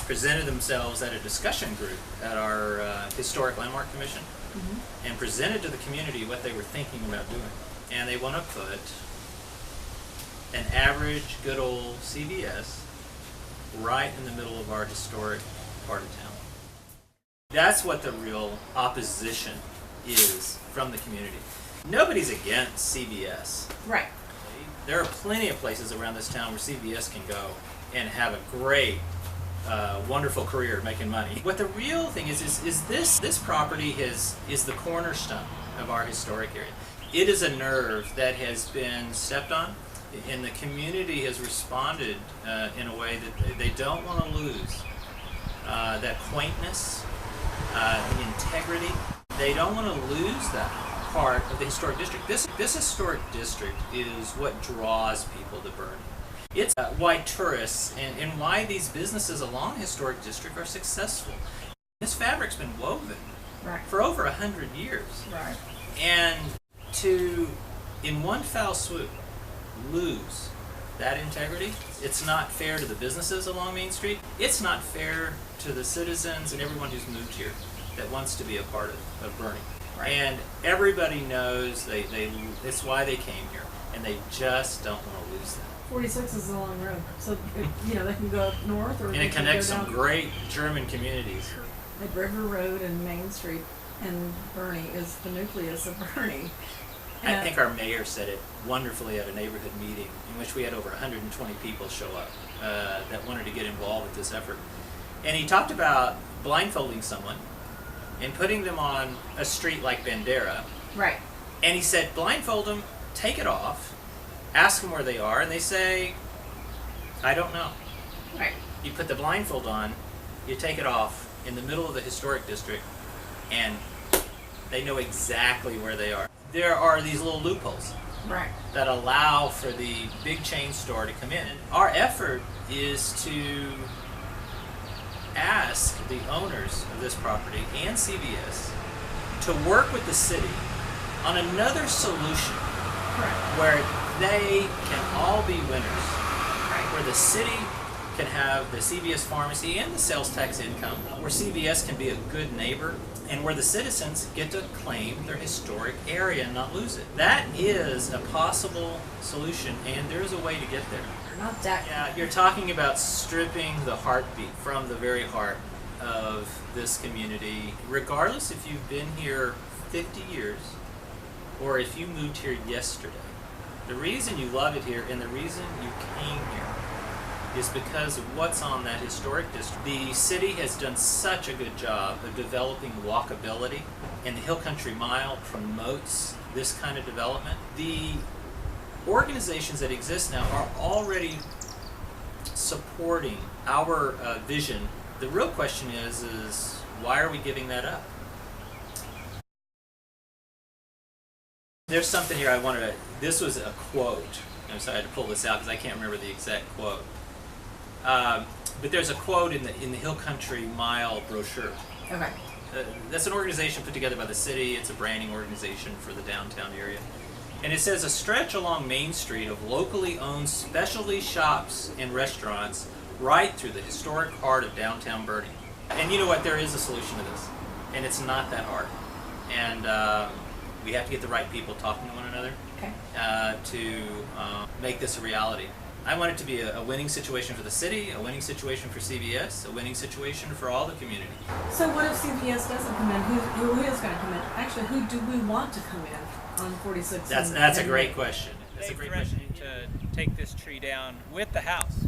presented themselves at a discussion group at our Historic Landmark Commission and presented to the community what they were thinking about doing. And they want to put an average good old CVS right in the middle of our historic part of town. That's what the real opposition is from the community. Nobody's against CVS. Right. There are plenty of places around this town where CVS can go and have a great, wonderful career making money. What the real thing is this property is the cornerstone of our historic area. It is a nerve that has been stepped on, and the community has responded in a way that they don't want to lose. That quaintness, the integrity, they don't want to lose that part of the historic district. This historic district is what draws people to Boerne. It's why tourists and why these businesses along the historic district are successful. This fabric's been woven for over 100 years. Right. And to, in one foul swoop, lose that integrity, it's not fair to the businesses along Main Street. It's not fair to the citizens and everyone who's moved here that wants to be a part of Boerne. Right. And everybody knows it's why they came here, and they just don't want to lose that. 46 is a long road, so they can go up north or And they it can connects go some down great German communities. at River Road and Main Street, and Boerne is the nucleus of Boerne. I think our mayor said it wonderfully at a neighborhood meeting in which we had over 120 people show up that wanted to get involved with this effort. And he talked about blindfolding someone and putting them on a street like Bandera. Right. And he said, blindfold them, take it off, ask them where they are, and they say, I don't know. Right. You put the blindfold on, you take it off in the middle of the historic district, and they know exactly where they are. There are these little loopholes that allow for the big chain store to come in. And our effort is to ask the owners of this property and CVS to work with the city on another solution where they can all be winners, where the city can have the CVS pharmacy and the sales tax income, where CVS can be a good neighbor, and where the citizens get to claim their historic area and not lose it. That is a possible solution, and there's a way to get there. Not that. Yeah, you're talking about stripping the heartbeat from the very heart of this community, regardless if you've been here 50 years or if you moved here yesterday. The reason you love it here and the reason you came here is because of what's on that historic district. The city has done such a good job of developing walkability, and the Hill Country Mile promotes this kind of development. The organizations that exist now are already supporting our vision. The real question is why are we giving that up? There's something here I wanted to, this was a quote. I'm sorry I had to pull this out because I can't remember the exact quote. But there's a quote in the Hill Country Mile brochure. Okay. That's an organization put together by the city. It's a branding organization for the downtown area. And it says, a stretch along Main Street of locally owned specialty shops and restaurants right through the historic heart of downtown Boerne. And you know what? There is a solution to this. And it's not that hard. And we have to get the right people talking to one another to make this a reality. I want it to be a winning situation for the city, a winning situation for CVS, a winning situation for all the community. So what if CVS doesn't come in? Who is going to come in? Actually, who do we want to come in on 46? That's a great question. That's a great question. To take this tree down with the house.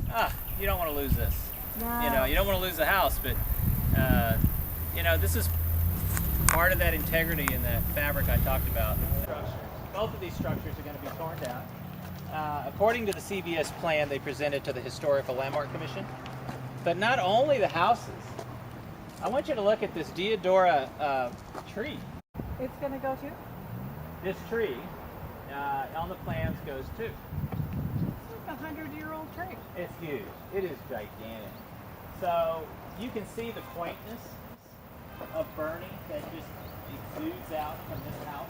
You don't want to lose this. No. You don't want to lose the house, but this is part of that integrity and that fabric I talked about. Both of these structures are going to be torn down. According to the CVS plan they presented to the Historical Landmark Commission, but not only the houses. I want you to look at this Deodora tree. It's going to go too? This tree on the plans goes too. It's like a 100-year-old tree. It's huge. It is gigantic. So you can see the quaintness of Boerne that just exudes out from this house.